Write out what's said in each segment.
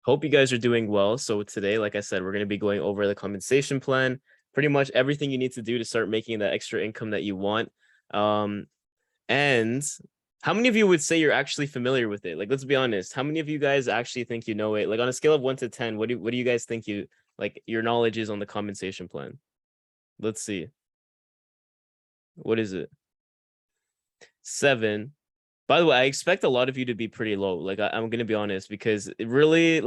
Hope you guys are doing well. So today, like I said, we're going to be going over the compensation plan, pretty much everything you need to do to start making that extra income that you want. Um, and how many of you would say you're actually familiar with it? Like, let's be honest. How many of you guys actually think you know it? Like on a scale of 1 to 10, what do you guys think your knowledge is on the compensation plan? Let's see. What is it? 7. By the way, I expect a lot of you to be pretty low. Like I'm gonna be honest, because it really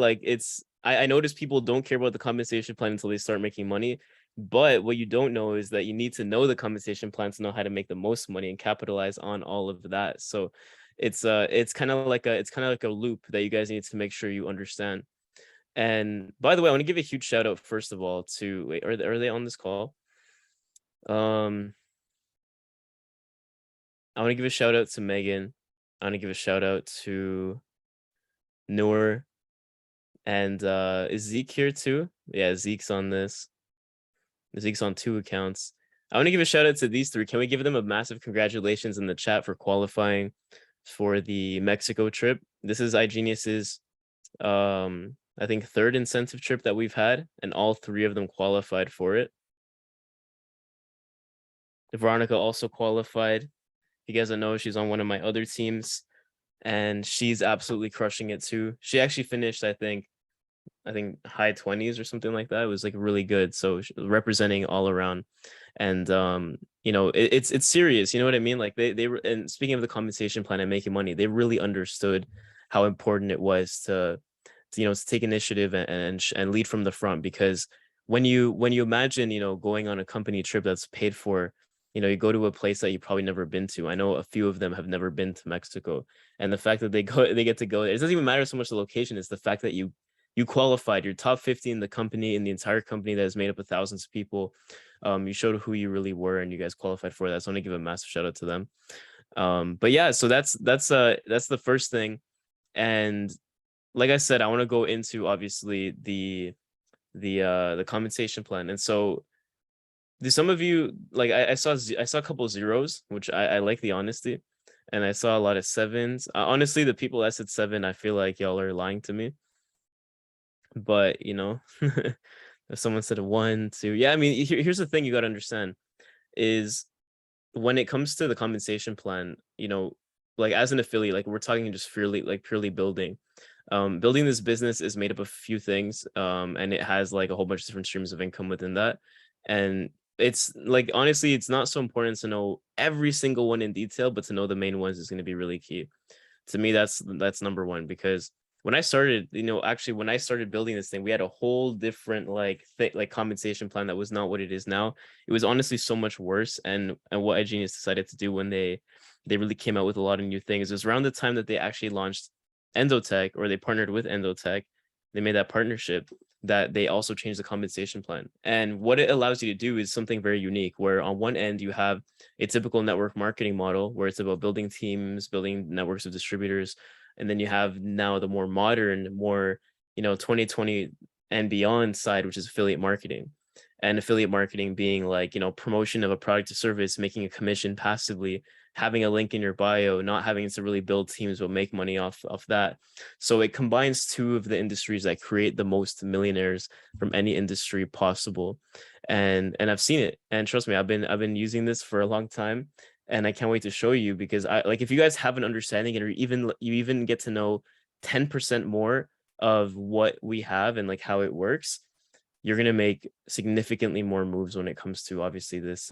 I notice people don't care about the compensation plan until they start making money. But what you don't know is that you need to know the compensation plan to know how to make the most money and capitalize on all of that. So it's kind of like a loop that you guys need to make sure you understand. And by the way, I want to give a huge shout out first of all to wait, are they on this call? Um I want to give a shout out to Megan. I want to give a shout out to Noor. And is Zeke here too? Yeah, Zeke's on this. Zeke's on 2 accounts. I want to give a shout out to these 3. Can we give them a massive congratulations in the chat for qualifying for the Mexico trip? This is iGenius's I think 3rd incentive trip that we've had, and all 3 of them qualified for it. Veronica also qualified. You guys don't know, she's on one of my other teams, and she's absolutely crushing it too. She actually finished, I think high 20s or something like that. It was like really good. So representing all around. And it's serious, you know what I mean? Like they were, and speaking of the compensation plan and making money, they really understood how important it was to take initiative and lead from the front. Because when you imagine going on a company trip that's paid for, you go to a place that you've probably never been to. I know a few of them have never been to Mexico, and the fact that they get to go there, it doesn't even matter so much the location. It's the fact that you qualified, you're top 50 in the company, in the entire company that is made up of thousands of people. You showed who you really were, and you guys qualified for that. So I want to give a massive shout out to them. But yeah, so that's the first thing. And like I said, I want to go into obviously the compensation plan. And so do some of you, like I saw a couple of zeros, which I like the honesty, and I saw a lot of 7s. Honestly, the people that said 7, I feel like y'all are lying to me. But if someone said a 1, 2, yeah, I mean, here's the thing you got to understand is when it comes to the compensation plan, like as an affiliate, like we're talking just purely building. Building this business is made up of a few things, and it has like a whole bunch of different streams of income within that. And it's like, honestly, it's not so important to know every single one in detail, but to know the main ones is going to be really key. To me, that's number 1, because when I started, actually when I started building this thing, we had a whole different like compensation plan that was not what it is now. It was honestly so much worse. And what iGenius decided to do when they really came out with a lot of new things, it was around the time that they actually launched Endow, or they partnered with Endow. They made that partnership, that they also changed the compensation plan. And what it allows you to do is something very unique, where on one end you have a typical network marketing model where it's about building teams, building networks of distributors. And then you have now the more modern, more 2020 and beyond side, which is affiliate marketing. And affiliate marketing being like promotion of a product or service, making a commission passively, having a link in your bio, not having to really build teams but make money off that. So it combines 2 of the industries that create the most millionaires from any industry possible. And I've seen it, and trust me, I've been using this for a long time, and I can't wait to show you, because I like, if you guys have an understanding, and you even get to know 10% more of what we have and like how it works, you're going to make significantly more moves when it comes to obviously this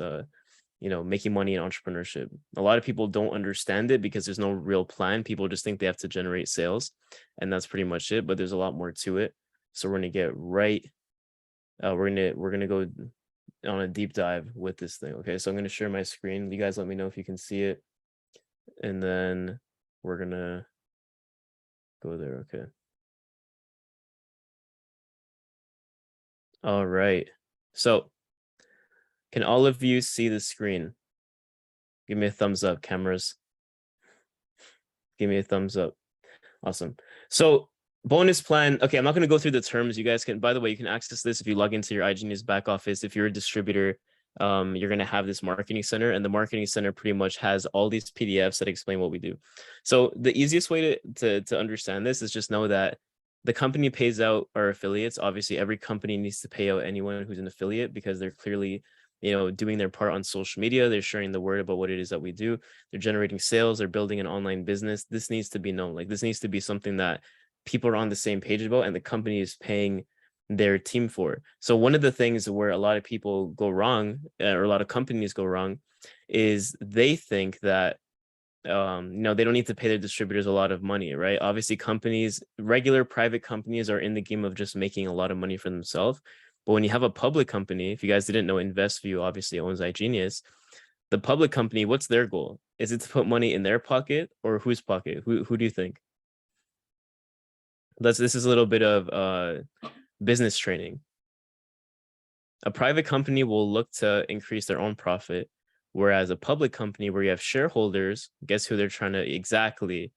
making money in entrepreneurship. A lot of people don't understand it because there's no real plan. People just think they have to generate sales, and that's pretty much it, but there's a lot more to it. So we're going to get right we're going to go on a deep dive with this thing. Okay, so I'm going to share my screen. You guys let me know if you can see it, and then we're going to go there. Okay. All right. So can all of you see the screen? Give me a thumbs up, cameras. Give me a thumbs up. Awesome. So bonus plan. Okay, I'm not going to go through the terms. You guys can, by the way, you can access this if you log into your iGenius back office. If you're a distributor, you're going to have this marketing center, and the marketing center pretty much has all these PDFs that explain what we do. So the easiest way to understand this is just know that the company pays out our affiliates. Obviously, every company needs to pay out anyone who's an affiliate because they're clearly, doing their part on social media. They're sharing the word about what it is that we do. They're generating sales. They're building an online business. This needs to be known. Like, this needs to be something that people are on the same page about, and the company is paying their team for. So one of the things where a lot of people go wrong, or a lot of companies go wrong, is they think that they don't need to pay their distributors a lot of money, right? Obviously, regular private companies are in the game of just making a lot of money for themselves. But when you have a public company, if you guys didn't know, InvestView obviously owns iGenius. The public company, what's their goal? Is it to put money in their pocket, or whose pocket? Who do you think? This is a little bit of business training. A private company will look to increase their own profit, whereas a public company where you have shareholders, guess who they're trying to exactly.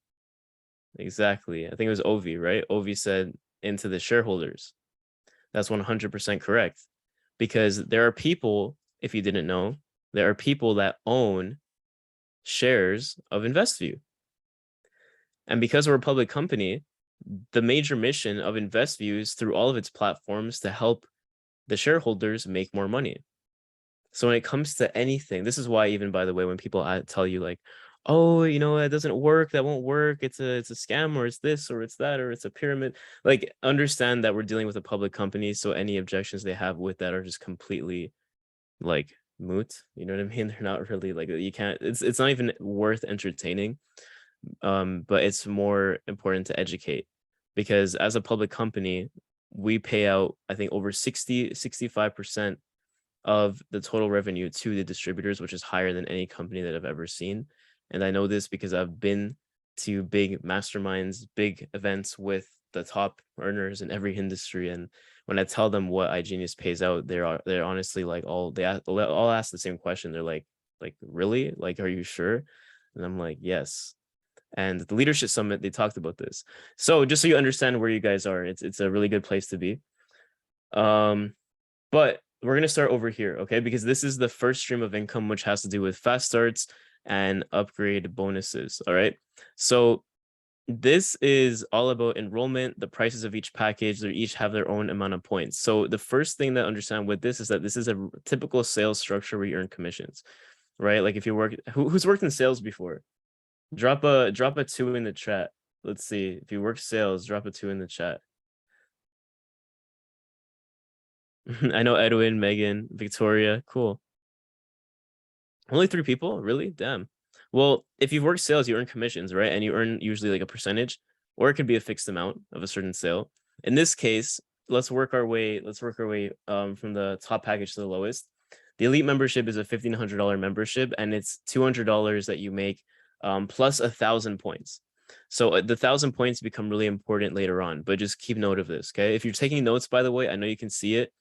I think it was Ovi, right? Ovi said into the shareholders. That's 100% correct, because there are people, if you didn't know, there are people that own shares of InvestView. And because we're a public company, the major mission of InvestView is through all of its platforms to help the shareholders make more money. So when it comes to anything, this is why, even by the way, when people tell you like, oh, it doesn't work, that won't work, it's a scam, or it's this, or it's that, or it's a pyramid, like, understand that we're dealing with a public company, so any objections they have with that are just completely like moot. You know what I mean? They're not really like, you can't, it's not even worth entertaining. But it's more important to educate, because as a public company, we pay out, I think, over 65% of the total revenue to the distributors, which is higher than any company that I've ever seen. And I know this because I've been to big masterminds, big events with the top earners in every industry. And when I tell them what iGenius pays out, they're honestly like, they'll all ask the same question. They're like, really? Like, are you sure? And I'm like, yes. And the leadership summit, they talked about this. So just so you understand where you guys are, it's a really good place to be. But we're going to start over here, okay? Because this is the first stream of income, which has to do with fast starts and upgrade bonuses, all right? So this is all about enrollment, the prices of each package. They each have their own amount of points. So the first thing to understand with this is that this is a typical sales structure where you earn commissions, right? Like, if you work, who's worked in sales before? Drop a 2 in the chat. Let's see. If you work sales, drop a 2 in the chat. I know Edwin, Megan, Victoria. Cool. Only 3 people? Really? Damn. Well, if you've worked sales, you earn commissions, right? And you earn usually like a percentage, or it could be a fixed amount of a certain sale. In this case, let's work our way from the top package to the lowest. The elite membership is a $1,500 membership, and it's $200 that you make, plus 1,000 points. So the 1,000 points become really important later on, but just keep note of this, okay? If you're taking notes, by the way, I know you can see it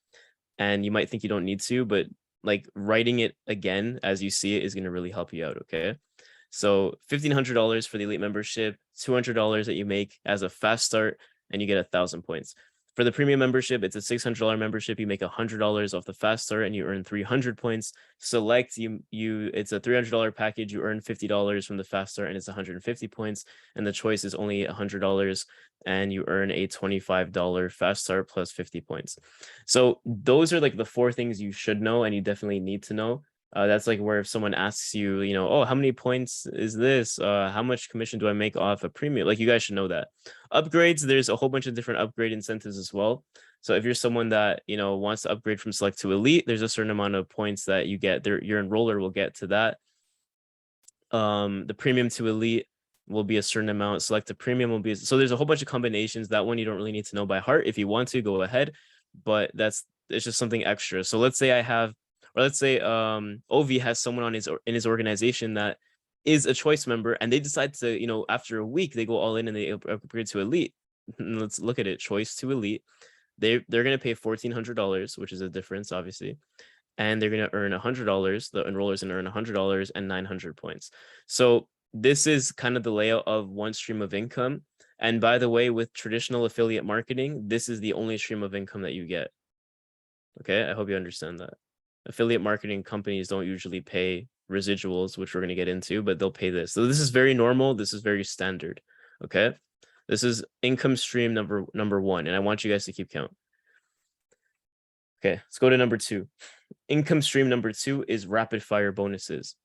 and you might think you don't need to, but like, writing it again as you see it is going to really help you out, okay? So $1,500 for the elite membership, $200 that you make as a fast start, and you get 1,000 points. For the premium membership, it's a $600 membership. You make $100 off the fast start and you earn 300 points. Select, it's a $300 package. You earn $50 from the fast start and it's 150 points. And the choice is only $100 and you earn a $25 fast start plus 50 points. So those are like the 4 things you should know and you definitely need to know. That's like where if someone asks you, oh, how many points is this? How much commission do I make off a premium? Like, you guys should know that. Upgrades, there's a whole bunch of different upgrade incentives as well. So if you're someone that, wants to upgrade from select to elite, there's a certain amount of points that you get there. Your enroller will get to that. The premium to elite will be a certain amount. Select to premium will be, so there's a whole bunch of combinations. That one you don't really need to know by heart. If you want to, go ahead, but it's just something extra. So let's say Ovi has someone in his organization that is a choice member, and they decide to, after a week, they go all in and they upgrade to elite. Let's look at it. Choice to elite. They're going to pay $1,400, which is a difference, obviously. And they're going to earn $100. The enroller's going to earn $100 and 900 points. So this is kind of the layout of one stream of income. And by the way, with traditional affiliate marketing, this is the only stream of income that you get. Okay, I hope you understand that. Affiliate marketing companies don't usually pay residuals, which we're going to get into, but they'll pay this. So this is very normal. This is very standard. Okay. This is income stream number one, and I want you guys to keep count. Okay, let's go to number two. Income stream number two is rapid fire bonuses.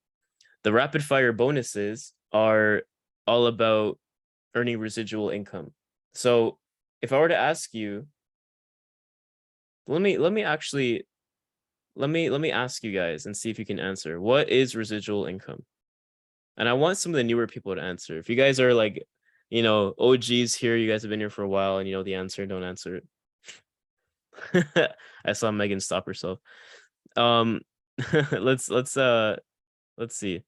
The rapid fire bonuses are all about earning residual income. So if I were to ask you, let me ask you guys and see if you can answer. What is residual income? And I want some of the newer people to answer. If you guys are like, OGs here, you guys have been here for a while and you know the answer, don't answer it. I saw Megan stop herself. let's see.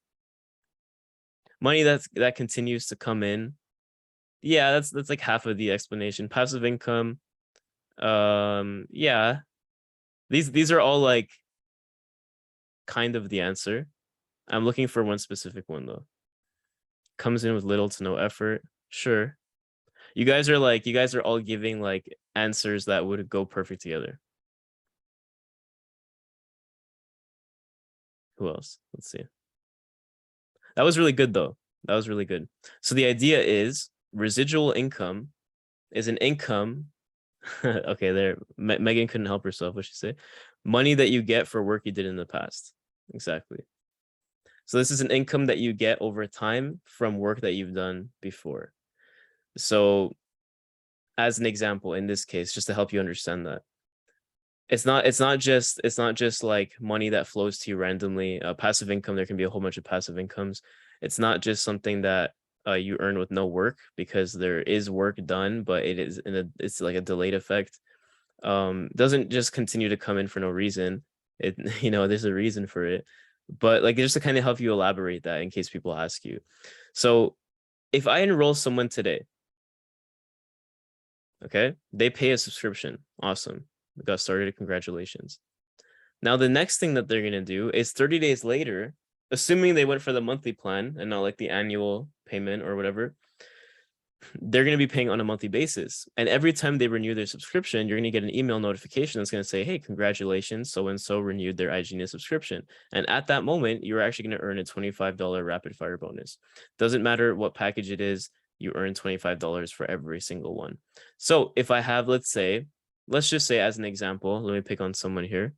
Money that continues to come in. Yeah, that's like half of the explanation. Passive income. Yeah. These are all like kind of the answer. I'm looking for one specific one though. Comes in with little to no effort. Sure. You guys are all giving like answers that would go perfect together. Who else? Let's see. That was really good though. That was really good. So the idea is residual income is an income. Okay, there. Megan couldn't help herself. What'd she say? Money that you get for work you did in the past. Exactly. So this is an income that you get over time from work that you've done before. So as an example, in this case, just to help you understand that, it's not just like money that flows to you randomly. Passive income, there can be a whole bunch of passive incomes. It's not just something that you earn with no work, because there is work done, but it's like a delayed effect. Doesn't just continue to come in for no reason. It there's a reason for it, but like just to kind of help you elaborate that in case people ask you. So if I enroll someone today, okay, they pay a subscription. Awesome. We got started. Congratulations. Now, the next thing that they're going to do is 30 days later, assuming they went for the monthly plan and not like the annual payment or whatever, they're going to be paying on a monthly basis. And every time they renew their subscription, you're going to get an email notification that's going to say, hey, congratulations, so-and-so renewed their iGenius subscription. And at that moment, you're actually going to earn a $25 rapid fire bonus. Doesn't matter what package it is, you earn $25 for every single one. So if I have, let's just say as an example, let me pick on someone here.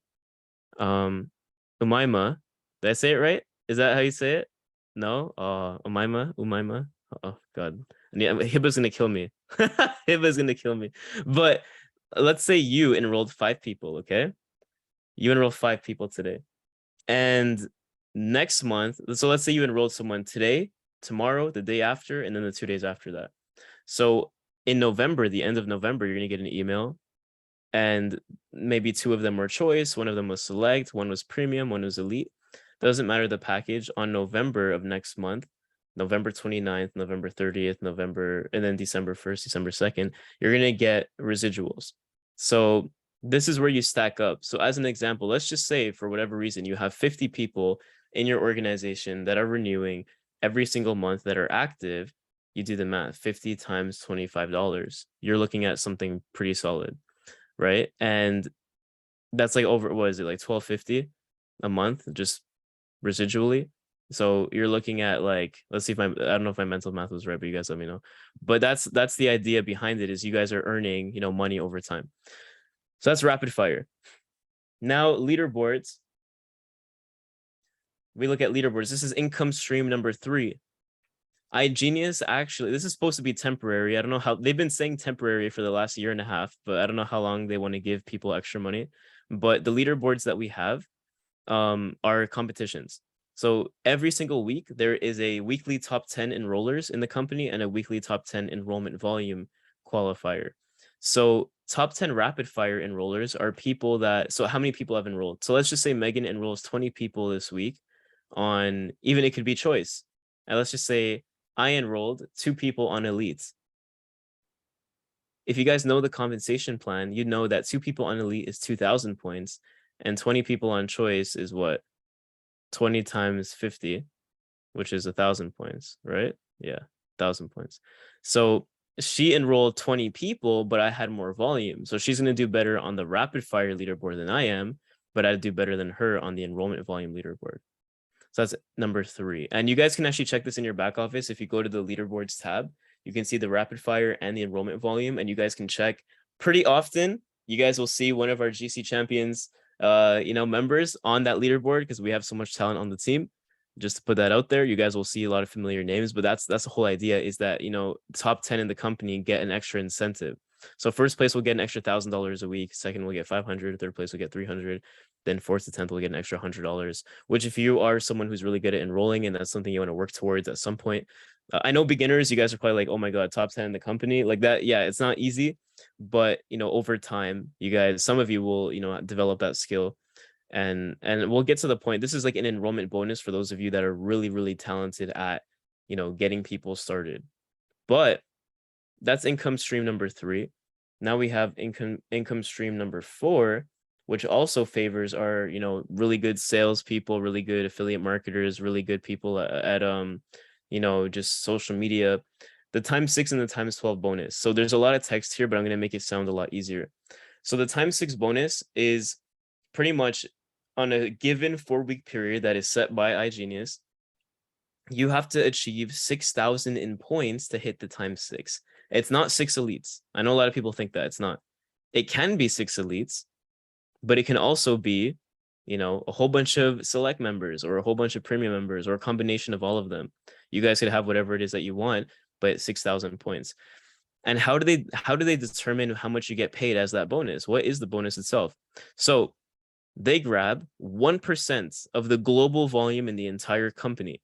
Umaima, did I say it right? Is that how you say it? No? Umaima. Oh God. Hiba's gonna kill me. Hiba's gonna kill me. But let's say you enrolled 5 people, okay? You enrolled 5 people today. And next month, so let's say you enrolled someone today, tomorrow, the day after, and then the 2 days after that. So in November, the end of November, you're gonna get an email, and maybe 2 of them were choice, 1 of them was select, 1 was premium, 1 was elite. Doesn't matter the package. On November of next month, November 29th, November 30th, and then December 1st, December 2nd, you're going to get residuals. So this is where you stack up. So as an example, let's just say for whatever reason, you have 50 people in your organization that are renewing every single month that are active. You do the math, 50 times $25. You're looking at something pretty solid, right? And that's like over, what is it, like $12.50 a month, just residually. So you're looking at like, let's see if I don't know if my mental math was right, but you guys let me know. But that's the idea behind it, is you guys are earning, money over time. So that's rapid fire. Now leaderboards. We look at leaderboards. This is income stream number 3. iGenius, actually, this is supposed to be temporary. I don't know how they've been saying temporary for the last 1.5 years, but I don't know how long they want to give people extra money. But the leaderboards that we have are competitions. So every single week, there is a weekly top 10 enrollers in the company and a weekly top 10 enrollment volume qualifier. So top 10 rapid fire enrollers are people that, so how many people have enrolled? So let's just say Megan enrolls 20 people this week on, even it could be choice. And let's just say I enrolled 2 people on elite. If you guys know the compensation plan, you know that 2 people on elite is 2,000 points, and 20 people on choice is what? 20 times 50, which is 1,000 points, right? Yeah, 1,000 points. So she enrolled 20 people, but I had more volume. So she's going to do better on the rapid fire leaderboard than I am, but I'd do better than her on the enrollment volume leaderboard. So that's number 3. And you guys can actually check this in your back office. If you go to the leaderboards tab, you can see the rapid fire and the enrollment volume, and you guys can check pretty often. You guys will see one of our GC champions, members on that leaderboard because we have so much talent on the team. Just to put that out there, you guys will see a lot of familiar names, but that's the whole idea, is that, top 10 in the company get an extra incentive. So first place will get an extra $1,000 a week. Second will get 500. Third place will get 300. Then fourth to 10th will get an extra $100, which if you are someone who's really good at enrolling and that's something you want to work towards at some point, I know beginners, you guys are probably like, oh my God, top 10 in the company like that. Yeah, it's not easy, but over time, you guys, some of you will, develop that skill. And we'll get to the point. This is like an enrollment bonus for those of you that are really, really talented at, getting people started. But that's income stream number 3. Now we have income stream number 4, which also favors our, really good salespeople, really good affiliate marketers, really good people at just social media. The times 6 and the times 12 bonus. So there's a lot of text here, but I'm going to make it sound a lot easier. So the times 6 bonus is pretty much on a given 4-week period that is set by iGenius. You have to achieve 6,000 in points to hit the times 6. It's not 6 elites. I know a lot of people think that it's not. It can be 6 elites, but it can also be, a whole bunch of select members or a whole bunch of premium members or a combination of all of them. You guys could have whatever it is that you want, but 6,000 points. And how do they determine how much you get paid as that bonus? What is the bonus itself? So they grab 1% of the global volume in the entire company.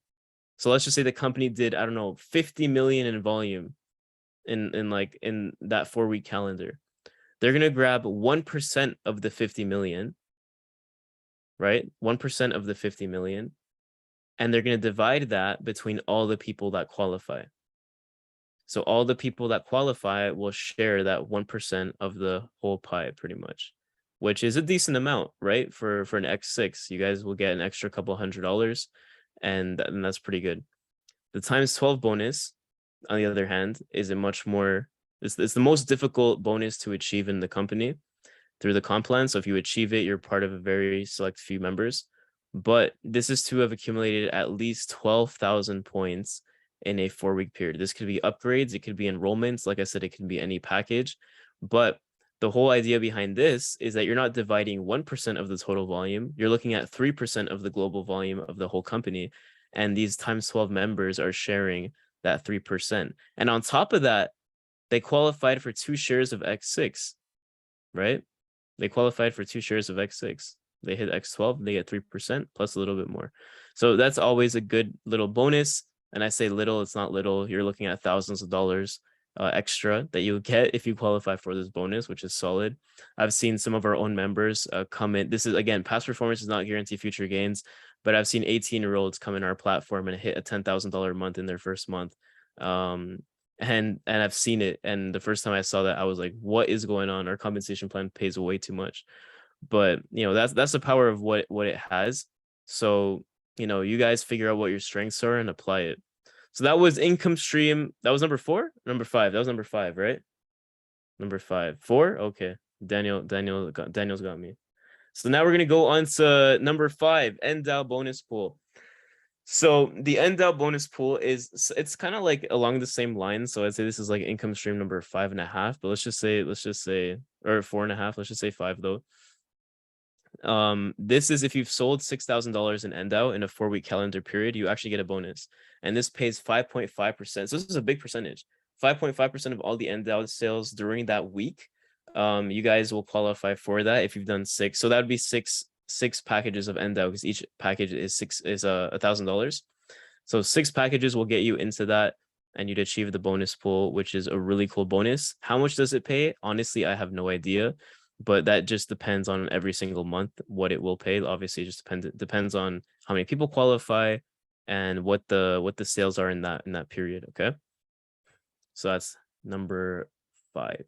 So let's just say the company did, I don't know, 50 million in volume in that 4-week calendar. They're going to grab 1% of the 50 million, right? 1% of the 50 million. And they're going to divide that between all the people that qualify. So all the people that qualify will share that 1% of the whole pie pretty much, which is a decent amount, right? For an X6, you guys will get an extra couple $100, and that's pretty good. The times 12 bonus, on the other hand, is a much more, it's the most difficult bonus to achieve in the company through the comp plan. So if you achieve it, you're part of a very select few members. But this is to have accumulated at least 12,000 points in a 4-week period. This could be upgrades, it could be enrollments. Like I said, it can be any package. But the whole idea behind this is that you're not dividing 1% of the total volume. You're looking at 3% of the global volume of the whole company. And these times 12 members are sharing that 3%. And on top of that, they qualified for 2 shares of X6, right? They qualified for 2 shares of X6. They hit X12, they get 3% plus a little bit more. So that's always a good little bonus. And I say little, it's not little. You're looking at thousands of dollars extra that you'll get if you qualify for this bonus, which is solid. I've seen some of our own members come in. This is, again, past performance does not guarantee future gains, but I've seen 18-year-olds come in our platform and hit a $10,000 a month in their first month. And I've seen it. And the first time I saw that, I was like, what is going on? Our compensation plan pays way too much. But that's the power of what it has. So you guys figure out what your strengths are and apply it. So that was income stream. That was number 4, number 5. That was number 5, right? Number 5, 4. Okay. Daniel's got me. So now we're going to go on to number 5, Endow bonus pool. So the Endow bonus pool it's kind of like along the same line. So I'd say this is like income stream number 5.5, but let's just say, or 4.5, let's just say 5 though. This is if you've sold $6,000 in Endow in a 4-week calendar period, you actually get a bonus, and this pays 5.5%. So this is a big percentage. 5.5% of all the Endow sales during that week. You guys will qualify for that if you've done 6. So that would be six packages of Endow, because each package is $1,000. So 6 packages will get you into that, and you'd achieve the bonus pool, which is a really cool bonus. How much does it pay? Honestly, I have no idea, but that just depends on every single month what it will pay. Obviously, it just depends on how many people qualify and what the sales are in that period. Okay, so that's number 5.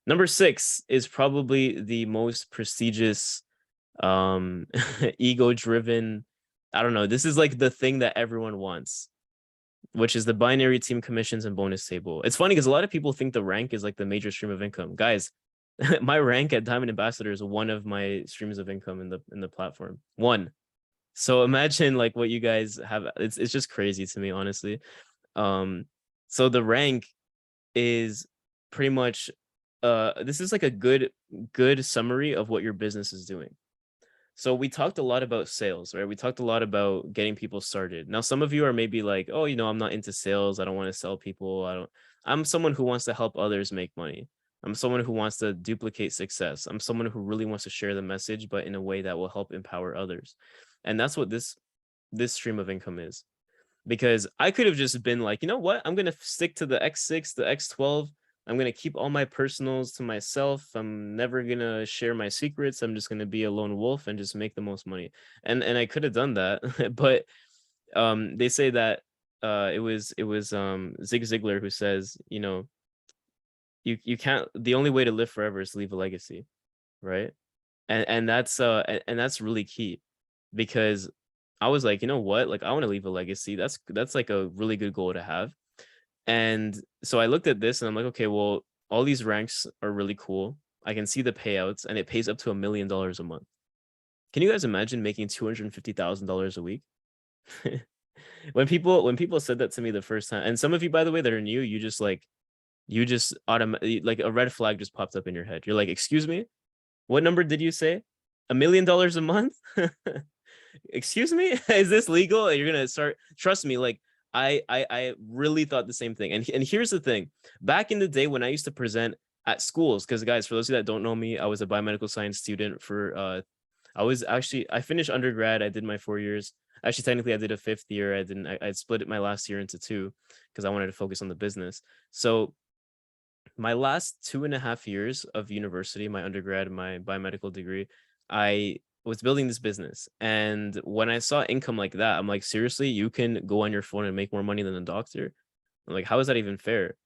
Number 6 is probably the most prestigious, ego-driven, I don't know, this is like the thing that everyone wants, which is the binary team commissions and bonus table. It's funny because a lot of people think the rank is like the major stream of income. Guys, my rank at Diamond Ambassador is one of my streams of income in the platform. One. So imagine like what you guys have. It's just crazy to me, honestly. So the rank is pretty much this is like a good summary of what your business is doing. So we talked a lot about sales, right? We talked a lot about getting people started. Now, some of you are maybe like, oh, I'm not into sales. I don't want to sell people. I'm someone who wants to help others make money. I'm someone who wants to duplicate success. I'm someone who really wants to share the message, but in a way that will help empower others. And that's what this stream of income is. Because I could have just been like, you know what? I'm going to stick to the X6, the X12. I'm going to keep all my personals to myself. I'm never going to share my secrets. I'm just going to be a lone wolf and just make the most money. And I could have done that, but they say that it was Zig Ziglar who says, you can't, the only way to live forever is to leave a legacy, right? And that's really key, because I was like, you know what? Like, I want to leave a legacy. That's like a really good goal to have. And so I looked at this and I'm like, okay, well, all these ranks are really cool. I can see the payouts, and it pays up to $1 million a month. Can you guys imagine making $250,000 a week? When people said that to me the first time, and some of you, by the way, that are new, you just automatically, like, a red flag just popped up in your head. You're like, excuse me, what number did you say? $1 million a month? Excuse me, is this legal? And you're gonna start, trust me, like, I really thought the same thing. And here's the thing: back in the day when I used to present at schools, because guys, for those of you that don't know me, I was a biomedical science student for I finished undergrad. I did my 4 years. Actually, technically, I did a 5th year. I split it my last year into 2 because I wanted to focus on the business. So my last 2.5 years of university, my undergrad, my biomedical degree, I was building this business. And when I saw income like that, I'm like, seriously, you can go on your phone and make more money than a doctor? I'm like, how is that even fair?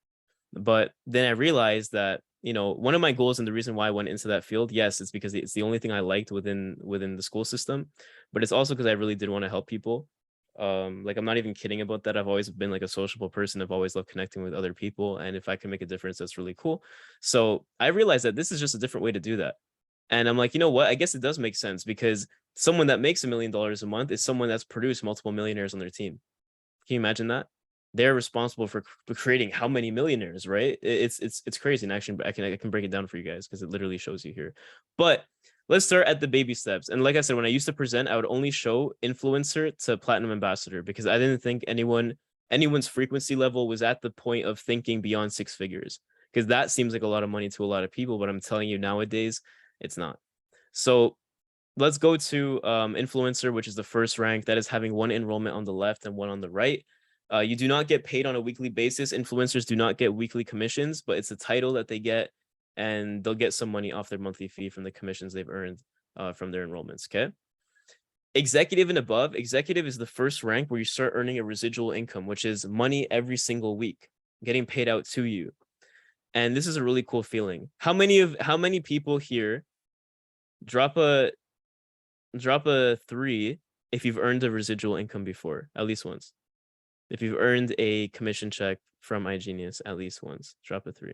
But then I realized that, one of my goals, and the reason why I went into that field, yes, it's because it's the only thing I liked within the school system, but it's also because I really did want to help people. Like, I'm not even kidding about that. I've always been like a sociable person. I've always loved connecting with other people, and if I can make a difference, that's really cool. So I realized that this is just a different way to do that. And I'm like, you know what? I guess it does make sense, because someone that makes $1 million a month is someone that's produced multiple millionaires on their team. Can you imagine that? They're responsible for creating how many millionaires, right? It's crazy. And actually, I can break it down for you guys, because it literally shows you here. But let's start at the baby steps. And like I said, when I used to present, I would only show influencer to platinum ambassador, because I didn't think anyone's frequency level was at the point of thinking beyond 6 figures, because that seems like a lot of money to a lot of people. But I'm telling you, nowadays, it's not. So let's go to influencer, which is the first rank. That is having 1 enrollment on the left and 1 on the right. You do not get paid on a weekly basis. Influencers do not get weekly commissions, but it's a title that they get, and they'll get some money off their monthly fee from the commissions they've earned from their enrollments. Okay. Executive and above. Executive is the first rank where you start earning a residual income, which is money every single week getting paid out to you. And this is a really cool feeling. How many people here drop a 3 if you've earned a residual income before, at least once? If you've earned a commission check from iGenius at least once, drop a 3.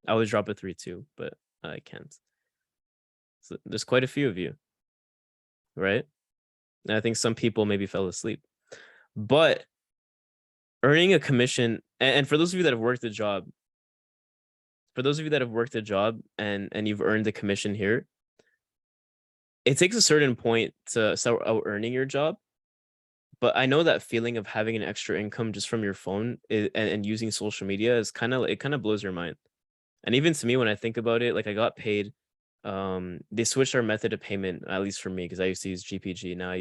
I would drop a 3 too, but I can't. So there's quite a few of you, right? And I think some people maybe fell asleep. But earning a commission, and for those of you that have worked a job, and you've earned a commission here, it takes a certain point to start out earning your job. But I know that feeling of having an extra income just from your phone and using social media is kind of blows your mind. And even to me, when I think about it, like, I got paid. They switched our method of payment, at least for me, because I used to use GPG. Now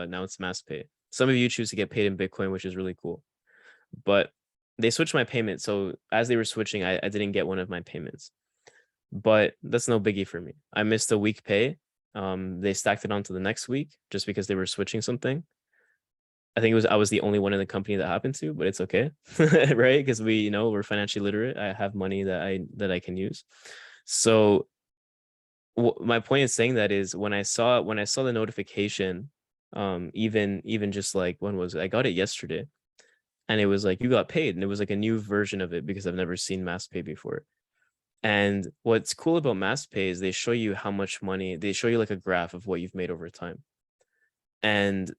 now it's MassPay. Some of you choose to get paid in Bitcoin, which is really cool. But they switched my payment. So as they were switching, I didn't get one of my payments. But that's no biggie for me. I missed a week pay. They stacked it onto the next week just because they were switching something. I think I was the only one in the company that happened to, but it's okay, right? Because we're financially literate. I have money that I can use. So my point in saying that is, when I saw the notification, even just like, when was it? I got it yesterday, and it was like, you got paid, and it was like a new version of it, because I've never seen MassPay before. And what's cool about MassPay is they show you how much money, they show you like a graph of what you've made over time. And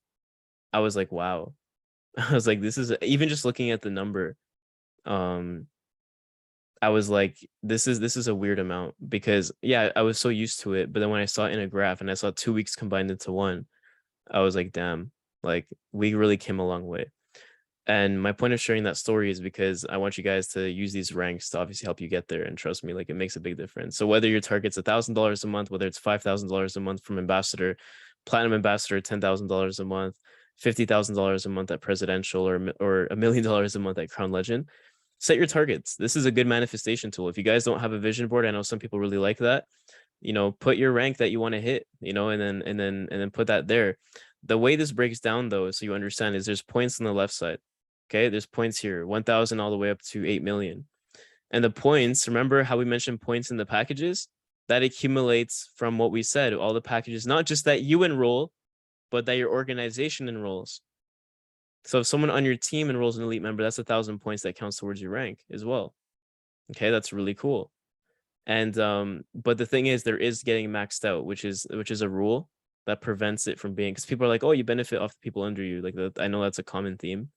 I was like, wow, I was like, this is, even just looking at the number, I was like, this is a weird amount, because yeah, I was so used to it, but then when I saw it in a graph and I saw 2 weeks combined into one, I was like, damn, like we really came a long way. And my point of sharing that story is because I want you guys to use these ranks to obviously help you get there. And trust me, like it makes a big difference. So whether your target's $1,000 a month, whether it's $5,000 a month from ambassador, platinum ambassador, $10,000 a month, $50,000 a month at presidential, or $1,000,000 a month at crown legend, set your targets. This is a good manifestation tool. If you guys don't have a vision board, I know some people really like that. Put your rank that you want to hit, and then put that there. The way this breaks down, though, so you understand, is there's points on the left side. Okay, there's points here, 1,000 all the way up to 8 million. And the points, remember how we mentioned points in the packages? That accumulates from what we said, all the packages, not just that you enroll, but that your organization enrolls. So if someone on your team enrolls an elite member, that's 1,000 points that counts towards your rank as well. Okay, that's really cool. And but the thing is, there is getting maxed out, which is a rule that prevents it from being, because people are like, oh, you benefit off the people under you. Like I know that's a common theme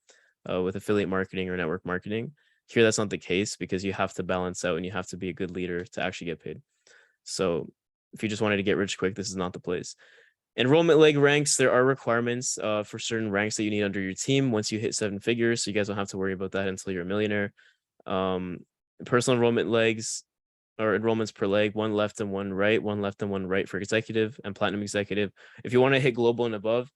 with affiliate marketing or network marketing. Here, that's not the case, because you have to balance out and you have to be a good leader to actually get paid. So if you just wanted to get rich quick, this is not the place. Enrollment leg ranks, there are requirements for certain ranks that you need under your team once you hit 7 figures. So you guys don't have to worry about that until you're a millionaire. Personal enrollment legs, or enrollments per leg, 1 left and 1 right, 1 left and 1 right for executive and platinum executive. If you want to hit global and above,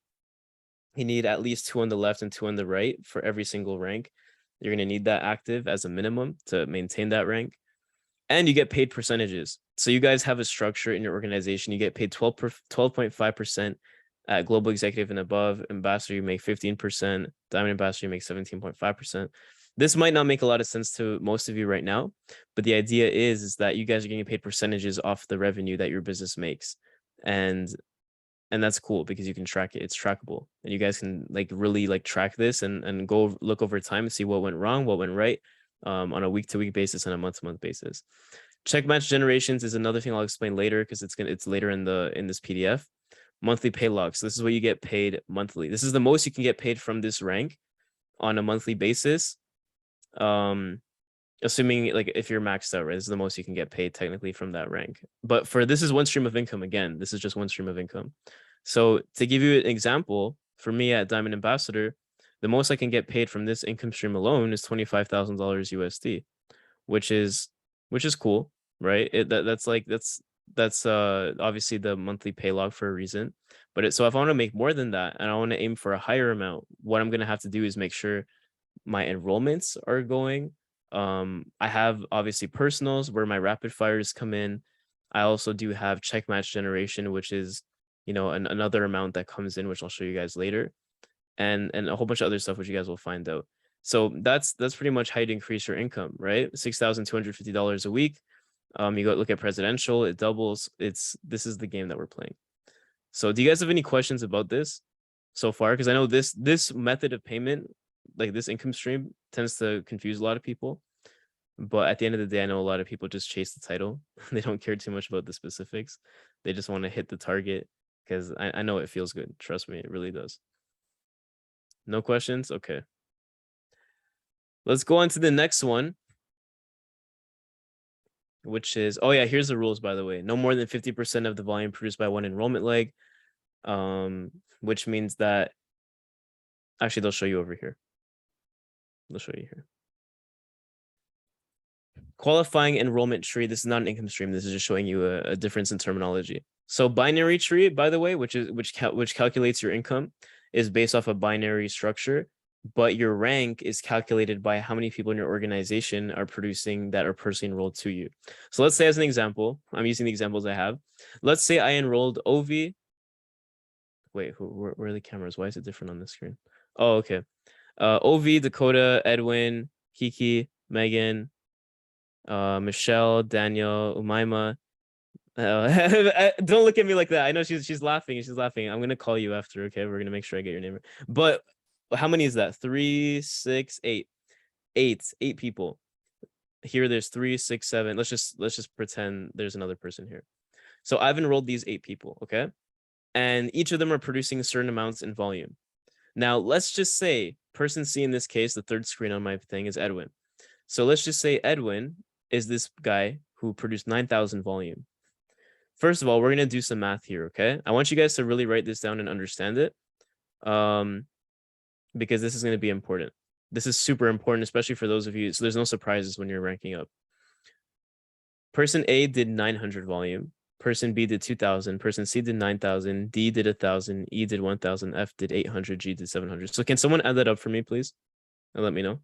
you need at least 2 on the left and 2 on the right for every single rank. You're going to need that active as a minimum to maintain that rank. And you get paid percentages. So you guys have a structure in your organization. You get paid 12.5% at global executive and above. Ambassador, you make 15%. Diamond ambassador, you make 17.5%. This might not make a lot of sense to most of you right now, but the idea is that you guys are getting paid percentages off the revenue that your business makes. And that's cool, because you can track it. It's trackable, and you guys can really track this and go look over time and see what went wrong, what went right, on a week-to-week basis and a month-to-month basis. Check match generations is another thing I'll explain later, because it's later in this PDF. Monthly pay logs. So this is what you get paid monthly. This is the most you can get paid from this rank on a monthly basis. Assuming if you're maxed out, right? This is the most you can get paid technically from that rank. But this is one stream of income. Again, this is just one stream of income. So to give you an example, for me at Diamond Ambassador, the most I can get paid from this income stream alone is $25,000 USD, which is cool, right? That's obviously the monthly pay log for a reason. But so if I want to make more than that and I want to aim for a higher amount, what I'm going to have to do is make sure my enrollments are going. I have obviously personals where my rapid fires come in. I also do have check match generation, which is another amount that comes in, which I'll show you guys later, and a whole bunch of other stuff which you guys will find out. So that's pretty much how you increase your income, right? $6,250 a week. You go look at presidential, it doubles. This is the game that we're playing. So do you guys have any questions about this so far? Because I know this method of payment, like this income stream, tends to confuse a lot of people. But at the end of the day, I know a lot of people just chase the title. They don't care too much about the specifics. They just want to hit the target, because I know it feels good. Trust me, it really does. No questions? Okay. Let's go on to the next one, which is, oh yeah, here's the rules, by the way. No more than 50% of the volume produced by one enrollment leg, which means that, actually, they'll show you over here. They'll show you here. Qualifying enrollment tree. This is not an income stream. This is just showing you a difference in terminology. So binary tree, by the way, which calculates your income, is based off a binary structure, but your rank is calculated by how many people in your organization are producing that are personally enrolled to you. So let's say, as an example, I'm using the examples I have. Let's say I enrolled Ovi. Wait, where are the cameras? Why is it different on this screen? Oh, okay. Ovi, Dakota, Edwin, Kiki, Megan, Michelle, Daniel, Umaima. Don't look at me like that. I know she's laughing. She's laughing. I'm gonna call you after. Okay, we're gonna make sure I get your name. But how many is that? 3, 6, 8. Eight people. Here, there's 3, 6, 7. Let's just pretend there's another person here. So I've enrolled these 8 people. Okay, and each of them are producing certain amounts in volume. Now let's just say person C in this case, the third screen on my thing is Edwin. So let's just say Edwin is this guy who produced 9,000 volume. First of all, we're going to do some math here, okay? I want you guys to really write this down and understand it, because this is going to be important. This is super important, especially for those of you. So there's no surprises when you're ranking up. Person A did 900 volume. Person B did 2,000. Person C did 9,000. D did 1,000. E did 1,000. F did 800. G did 700. So can someone add that up for me, please? And let me know.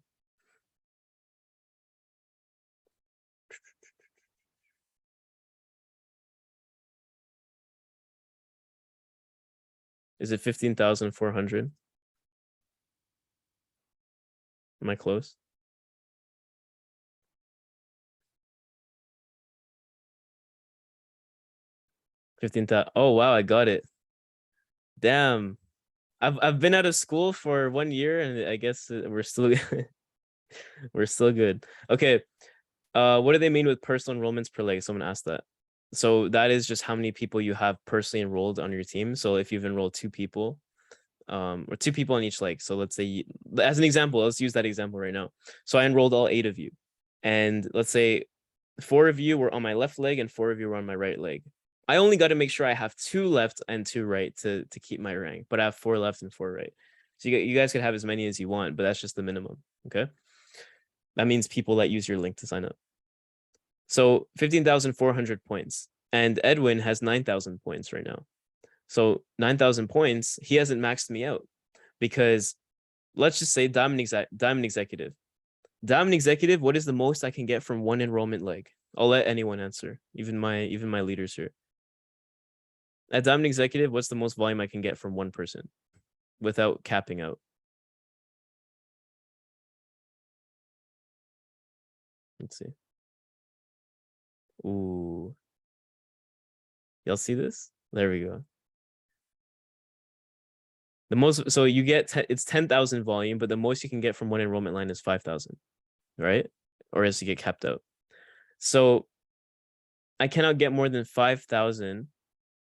Is it 15,400? Am I close? 15,000. Oh, wow, I got it. Damn. I've been out of school for 1 year, and I guess we're still we're still good. Okay. What do they mean with personal enrollments per leg? Someone asked that. So that is just how many people you have personally enrolled on your team. So if you've enrolled 2 people, or 2 people on each leg. So let's say, as an example, let's use that example right now. So I enrolled all 8 of you, and let's say 4 of you were on my left leg and 4 of you were on my right leg. I only got to make sure I have 2 left and 2 right to keep my rank, but I have 4 left and 4 right. So you guys could have as many as you want, but that's just the minimum. Okay. That means people that use your link to sign up. So 15,400 points, and Edwin has 9,000 points right now. So 9,000 points, he hasn't maxed me out, because let's just say Diamond Executive. Diamond Executive, what is the most I can get from 1 enrollment leg? I'll let anyone answer, even my leaders here. At Diamond Executive, what's the most volume I can get from 1 person without capping out? Let's see. Ooh. Y'all see this? There we go. The most, so you get, it's 10,000 volume, but the most you can get from 1 enrollment line is 5,000, right? Or else you get capped out. So I cannot get more than 5,000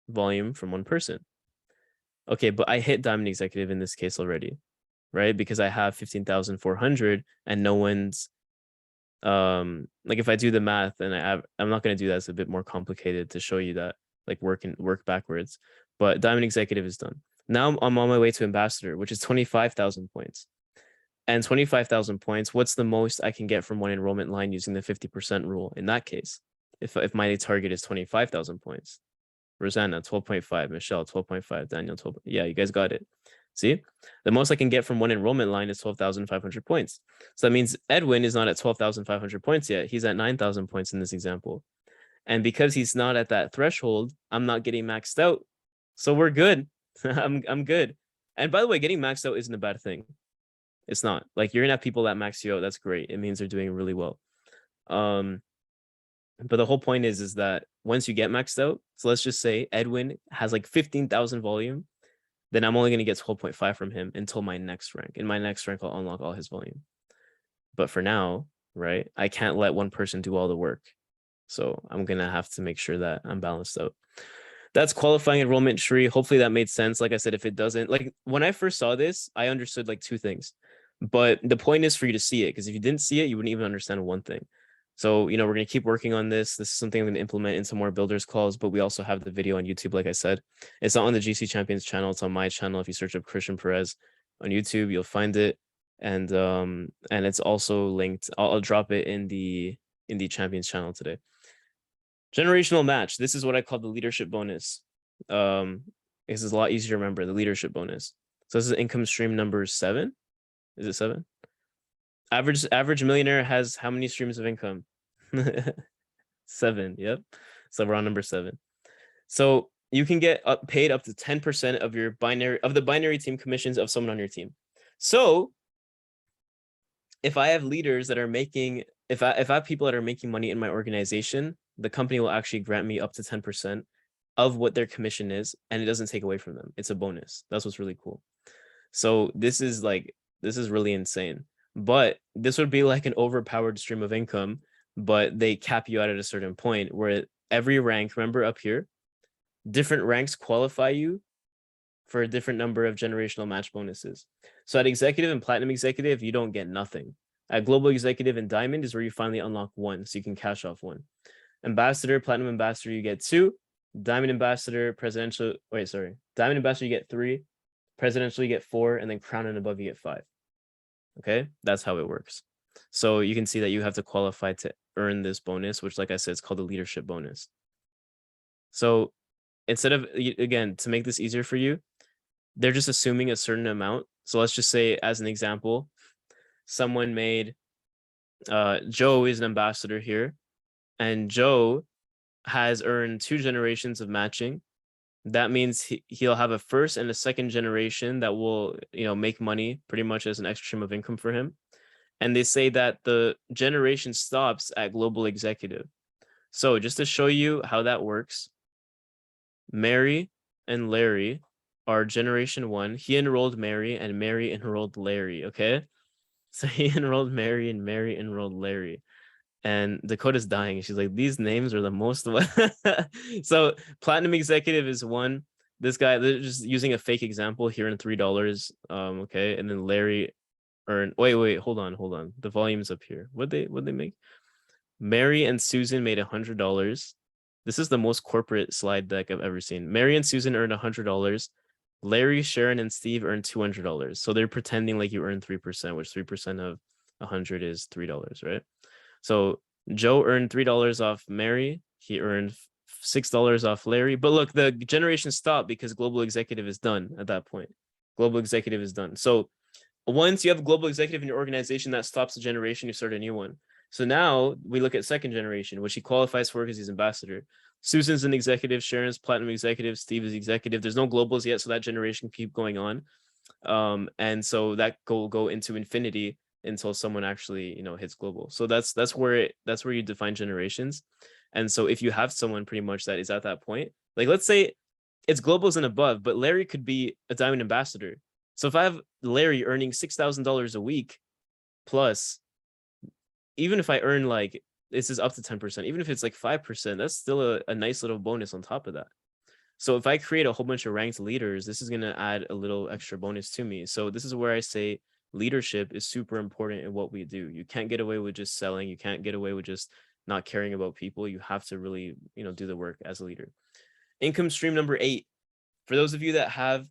volume from 1 person. Okay, but I hit Diamond Executive in this case already, right? Because I have 15,400 and no one's, like if I do the math, and I'm not going to do that, it's a bit more complicated to show you that, like work backwards, but Diamond Executive is done. Now I'm on my way to Ambassador, which is 25,000 points. And 25,000 points, what's the most I can get from 1 enrollment line using the 50% rule in that case? If my target is 25,000 points. Rosanna, 12.5. Michelle, 12.5. Daniel, 12. Yeah, you guys got it. See, the most I can get from 1 enrollment line is 12,500 points. So that means Edwin is not at 12,500 points yet. He's at 9,000 points in this example. And because he's not at that threshold, I'm not getting maxed out. So we're good. I'm good. And by the way, getting maxed out isn't a bad thing. It's not. Like, you're gonna have people that max you out. That's great. It means they're doing really well. But the whole point is that once you get maxed out, so let's just say Edwin has like 15,000 volume, then I'm only going to get 12.5 from him until my next rank. In my next rank, I'll unlock all his volume. But for now, right, I can't let 1 person do all the work. So I'm going to have to make sure that I'm balanced out. That's qualifying enrollment tree. Hopefully that made sense. Like I said, if it doesn't, like when I first saw this, I understood like 2 things. But the point is for you to see it, because if you didn't see it, you wouldn't even understand 1 thing. So, we're going to keep working on this. This is something I'm going to implement into more builders calls, but we also have the video on YouTube. Like I said, it's not on the GC Champions channel. It's on my channel. If you search up Christian Perez on YouTube, you'll find it. And it's also linked. I'll drop it in the Champions channel today. Generational match. This is what I call the leadership bonus. This is a lot easier to remember, the leadership bonus. So this is income stream number 7. Is it 7? Average millionaire has how many streams of income? 7. Yep. So we're on number 7. So you can get paid up to 10% of your binary team commissions of someone on your team. So if I have leaders that are making, if I have people that are making money in my organization, the company will actually grant me up to 10% of what their commission is, and it doesn't take away from them. It's a bonus. That's what's really cool. So this is really insane. But this would be like an overpowered stream of income, but they cap you out at a certain point where every rank, remember up here, different ranks qualify you for a different number of generational match bonuses. So at executive and platinum executive, you don't get nothing. At global executive and diamond is where you finally unlock 1, so you can cash off 1. Ambassador, platinum ambassador, you get 2. Diamond ambassador, presidential, diamond ambassador, you get 3. Presidential, you get 4, and then crown and above, you get 5. Okay, that's how it works. So you can see that you have to qualify to earn this bonus, which, like I said, it's called a leadership bonus. So instead of, again, to make this easier for you, they're just assuming a certain amount. So let's just say, as an example, someone made, Joe is an ambassador here, and Joe has earned 2 generations of matching. That means he'll have a first and a second generation that will, make money pretty much as an extra stream of income for him. And they say that the generation stops at global executive. So just to show you how that works, Mary and Larry are generation 1. He enrolled Mary and Mary enrolled Larry. Okay. So he enrolled Mary and Mary enrolled Larry. And Dakota's dying. She's like, these names are the most. So platinum executive is 1. This guy, they're just using a fake example here in $3. Okay. And then Larry earned, wait, hold on. The volume's up here. What'd they make? Mary and Susan made $100. This is the most corporate slide deck I've ever seen. Mary and Susan earned $100. Larry, Sharon, and Steve earned $200. So they're pretending like you earn 3%, which 3% of 100 is $3, right? So Joe earned $3 off Mary. He earned $6 off Larry. But look, the generation stopped because global executive is done at that point. Global executive is done. So once you have a global executive in your organization, that stops the generation. You start a new one. So now we look at second generation, which he qualifies for because he's ambassador. Susan's an executive, Sharon's platinum executive, Steve is executive. There's no globals yet, so that generation can keep going on. And so that will go into infinity until someone actually, hits global. So that's where you define generations. And so if you have someone pretty much that is at that point, like let's say it's globals and above, but Larry could be a diamond ambassador. So if I have Larry earning $6,000 a week plus, even if I earn like, this is up to 10%, even if it's like 5%, that's still a nice little bonus on top of that. So if I create a whole bunch of ranked leaders, this is going to add a little extra bonus to me. So this is where I say leadership is super important in what we do. You can't get away with just selling. You can't get away with just not caring about people. You have to really, do the work as a leader. Income stream number 8. For those of you that have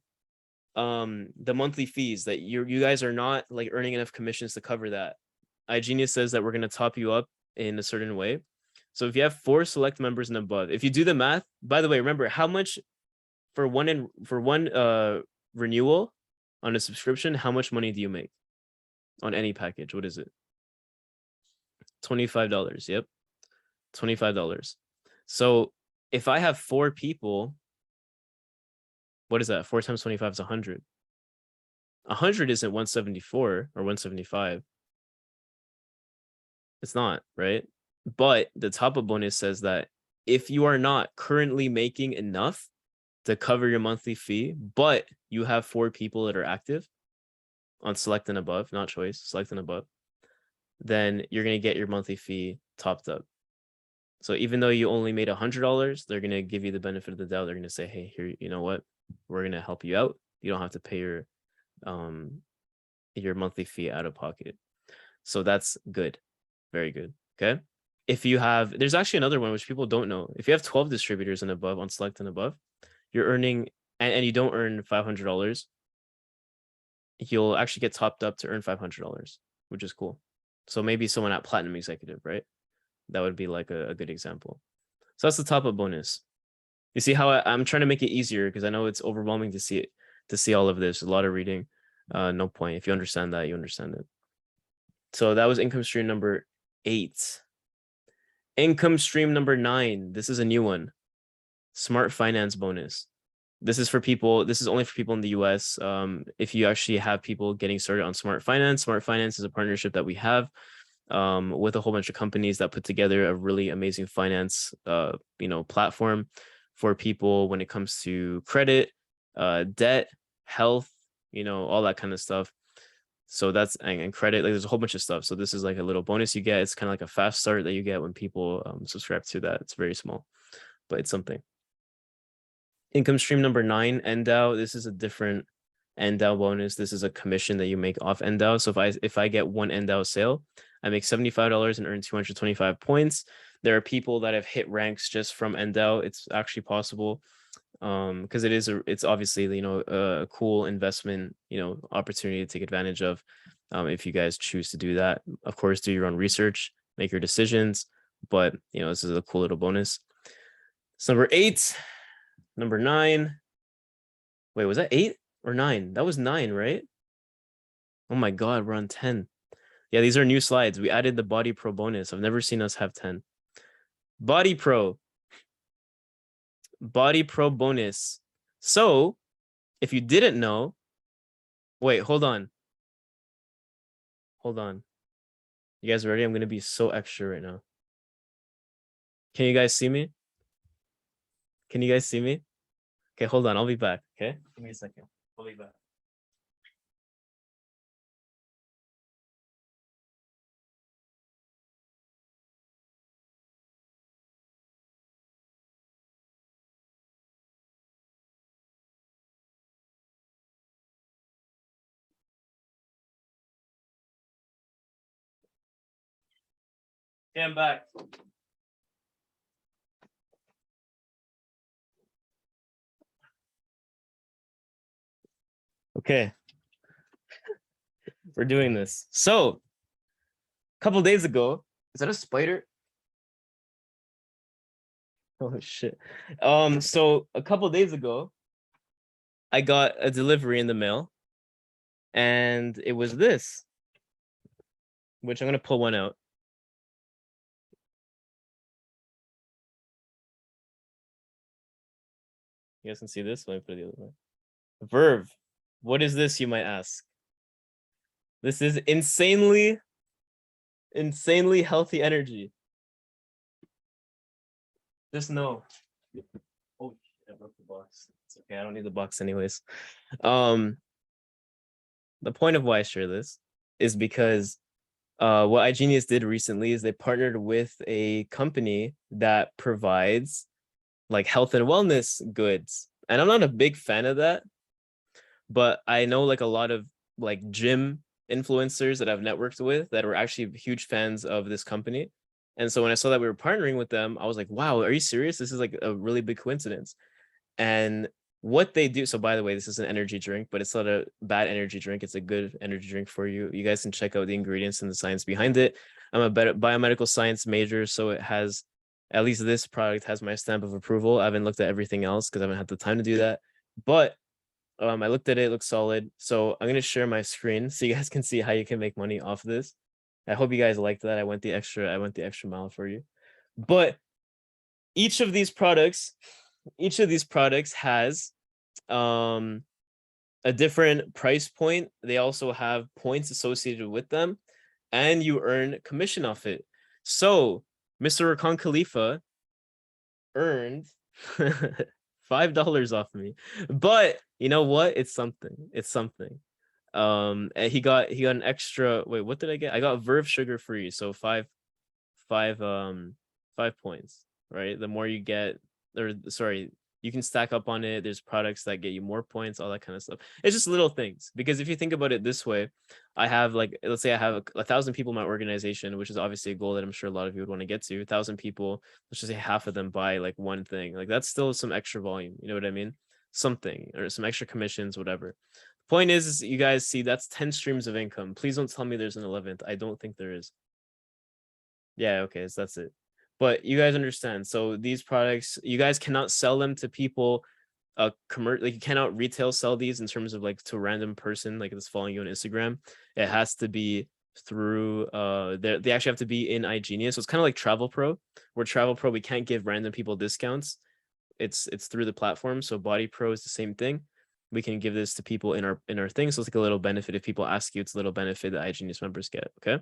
the monthly fees that you guys are not like earning enough commissions to cover that, iGenius says that we're going to top you up in a certain way. So if you have 4 select members and above, if you do the math, by the way, remember how much for one renewal on a subscription, how much money do you make on any package? What is it? $25. Yep. $25. So if I have 4 people, what is that? 4 times 25 is 100. 100 isn't 174 or 175. It's not, right? But the top-up bonus says that if you are not currently making enough to cover your monthly fee, but you have 4 people that are active on select and above, not choice, select and above, then you're going to get your monthly fee topped up. So even though you only made $100, they're going to give you the benefit of the doubt. They're going to say, hey, here, you know what? We're going to help you out. You don't have to pay your monthly fee out of pocket. So that's good. Very good. Okay. If you have, there's actually another one which people don't know. If you have 12 distributors and above on select and above, you're earning, and you don't earn $500, you'll actually get topped up to earn $500, which is cool. So maybe someone at platinum executive, right? That would be like a good example. So that's the top up bonus. You see how I'm trying to make it easier because I know it's overwhelming to see all of this. A lot of reading. No point. If you understand that, you understand it. So that was income stream number 8. Income stream number 9. This is a new one. Smart finance bonus. This is for people. This is only for people in the US. If you actually have people getting started on smart finance is a partnership that we have with a whole bunch of companies that put together a really amazing finance, platform for people when it comes to credit, debt, health, all that kind of stuff. So that's, and credit, like there's a whole bunch of stuff. So this is like a little bonus you get. It's kind of like a fast start that you get when people subscribe to that. It's very small, but it's something. Income stream number 9, Endow. This is a different Endow bonus. This is a commission that you make off Endow. So if I get one Endow sale, I make $75 and earn 225 points. There are people that have hit ranks just from Endow. It's actually possible, because it's obviously, you know, a cool investment, you know, opportunity to take advantage of, if you guys choose to do that. Of course, do your own research, make your decisions, but you know, this is a cool little bonus. So number 8, number 9. Wait, was that 8 or 9? That was 9, right? Oh my god, we're on 10. Yeah, these are new slides. We added the Body Pro bonus. I've never seen us have 10. Body Pro bonus. So if you didn't know, wait, hold on. You guys ready? I'm going to be so extra right now. Can you guys see me? Okay, hold on. I'll be back. Okay, give me a second. I'll be back. Okay, I'm back. Okay. We're doing this. So, a couple days ago, is that a spider? Oh shit. So a couple days ago, I got a delivery in the mail, and it was this, which I'm gonna pull one out. You guys can see this. Let me put it the other way. Verve. What is this, you might ask? This is insanely healthy energy. Just know. Oh shit, I broke the box. It's okay, I don't need the box anyways. The point of why I share this is because what iGenius did recently is they partnered with a company that provides like health and wellness goods. And I'm not a big fan of that, but I know like a lot of like gym influencers that I've networked with that were actually huge fans of this company. And so when I saw that we were partnering with them, I was like, wow, are you serious? This is like a really big coincidence. And what they do, so by the way, this is an energy drink, but it's not a bad energy drink. It's a good energy drink for you. You guys can check out the ingredients and the science behind it. I'm a biomedical science major, so it has, at least this product has my stamp of approval. I haven't looked at everything else because I haven't had the time to do that. But I looked at it, it looks solid. So I'm gonna share my screen so you guys can see how you can make money off of this. I hope you guys liked that. I went the extra mile for you. But each of these products has a different price point. They also have points associated with them, and you earn commission off it. So Mr. Rakan Khalifa earned $5 off me, but you know what? It's something. And he got an extra. Wait, what did I get? I got Verve sugar free, so five points. Right, the more you get, or sorry, you can stack up on it. There's products that get you more points, all that kind of stuff. It's just little things, because if you think about it this way, I have like, let's say I have 1,000 people in my organization, which is obviously a goal that I'm sure a lot of you would want to get to. 1,000 people, let's just say half of them buy like one thing, like that's still some extra volume, you know what I mean? Something, or some extra commissions, whatever. Point is you guys see that's 10 streams of income. Please don't tell me there's an 11th. I don't think there is. Yeah, okay, so that's it. But you guys understand. So these products, you guys cannot sell them to people, like you cannot retail sell these in terms of like to a random person like that's following you on Instagram. It has to be through they actually have to be in iGenius. So it's kind of like Travel Pro, where Travel Pro we can't give random people discounts. It's through the platform. So Body Pro is the same thing. We can give this to people in our thing. So it's like a little benefit. If people ask you, it's a little benefit that iGenius members get. Okay.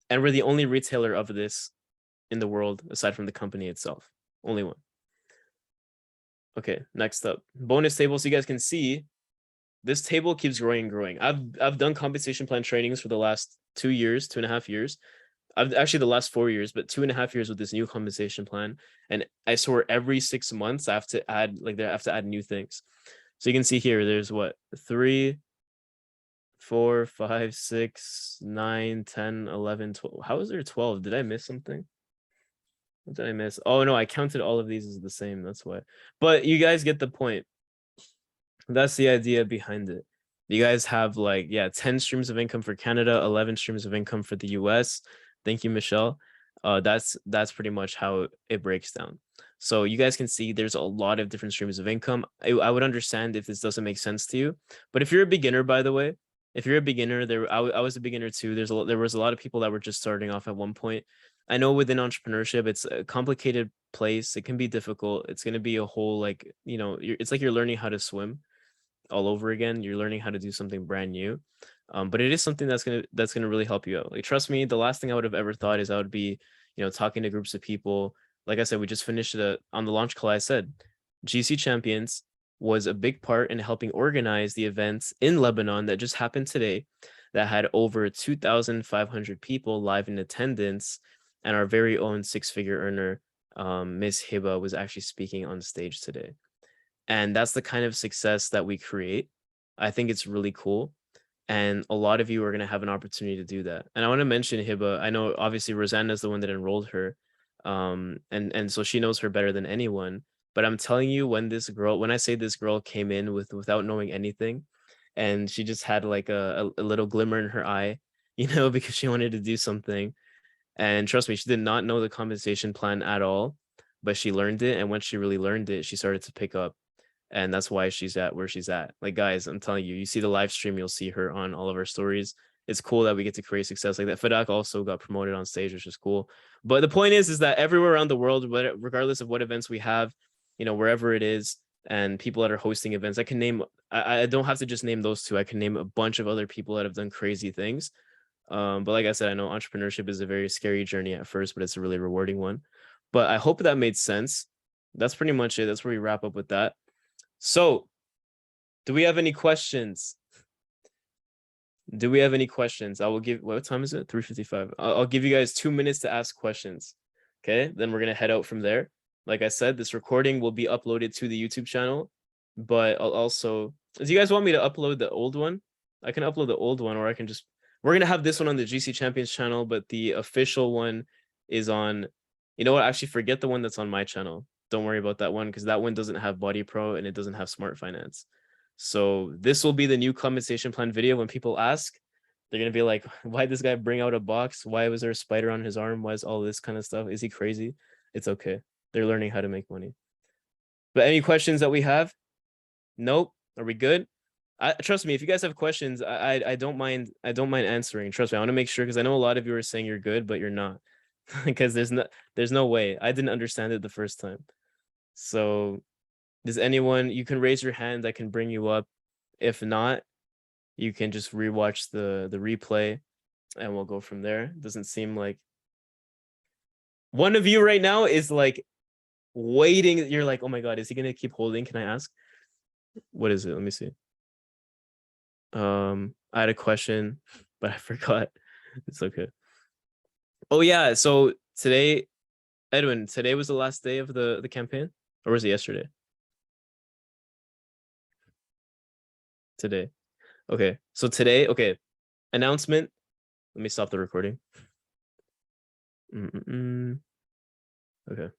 And we're the only retailer of this in the world aside from the company itself. Only one. Okay, next up, bonus table. So you guys can see this table keeps growing and growing. I've done compensation plan trainings for the last 2 years, 2.5 years. I've actually the last 4 years, but 2.5 years with this new compensation plan. And I swear every 6 months I have to add new things. So you can see here, there's what, 3, 4, 5, 6, 9, 10, 11, 12. How is there 12? Did I miss something? What did I miss? Oh no, I counted all of these as the same. That's why. But you guys get the point. That's the idea behind it. You guys have like, yeah, 10 streams of income for Canada, 11 streams of income for the US. Thank you, Michelle. That's pretty much how it breaks down. So you guys can see there's a lot of different streams of income. I would understand if this doesn't make sense to you, but if you're a beginner, by the way, if you're a beginner, I was a beginner too. There was a lot of people that were just starting off at one point. I know within entrepreneurship, it's a complicated place. It can be difficult. It's going to be a whole, like, it's like you're learning how to swim all over again. You're learning how to do something brand new. But it is something that's gonna really help you out. Like, trust me, the last thing I would have ever thought is I would be, talking to groups of people. Like I said, we just finished on the launch call. I said GC Champions was a big part in helping organize the events in Lebanon that just happened today, that had over 2,500 people live in attendance, and our very own six-figure earner, Miss Hiba, was actually speaking on stage today. And that's the kind of success that we create. I think it's really cool. And a lot of you are going to have an opportunity to do that. And I want to mention Hiba. I know obviously Rosanna is the one that enrolled her. And so she knows her better than anyone. But I'm telling you, when I say this girl came in without knowing anything, and she just had like a little glimmer in her eye, because she wanted to do something. And trust me, she did not know the compensation plan at all, but she learned it. And once she really learned it, she started to pick up. And that's why she's at where she's at. Like, guys, I'm telling you, you see the live stream, you'll see her on all of our stories. It's cool that we get to create success like that. Fadak also got promoted on stage, which is cool. But the point is that everywhere around the world, regardless of what events we have, wherever it is, and people that are hosting events, I don't have to just name those two. I can name a bunch of other people that have done crazy things. But like I said, I know entrepreneurship is a very scary journey at first, but it's a really rewarding one. But I hope that made sense. That's pretty much it. That's where we wrap up with that. So, do we have any questions? I will give, what time is it? 3:55. I'll give you guys 2 minutes to ask questions. Okay, then we're going to head out from there. Like I said, this recording will be uploaded to the YouTube channel, but I'll also, do you guys want me to upload the old one? I can upload the old one, or we're going to have this one on the GC Champions channel, but the official one is on, actually forget the one that's on my channel. Don't worry about that one, because that one doesn't have Body Pro and it doesn't have Smart Finance. So this will be the new compensation plan video. When people ask, they're going to be like, why did this guy bring out a box? Why was there a spider on his arm? Why is all this kind of stuff? Is he crazy? It's okay. They're learning how to make money. But any questions that we have? Nope. Are we good? Trust me, if you guys have questions, I don't mind answering. Trust me, I want to make sure, because I know a lot of you are saying you're good, but you're not. Because there's no way. I didn't understand it the first time. So does anyone, you can raise your hand, I can bring you up. If not, you can just rewatch the replay and we'll go from there. Doesn't seem like one of you right now is like waiting. You're like, oh my God, is he gonna keep holding? Can I ask? What is it? Let me see. I had a question, but I forgot. It's okay. Oh yeah, so today, Edwin, today was the last day of the campaign, or was it yesterday? Today. Okay, so today, okay, announcement. Let me stop the recording. Okay.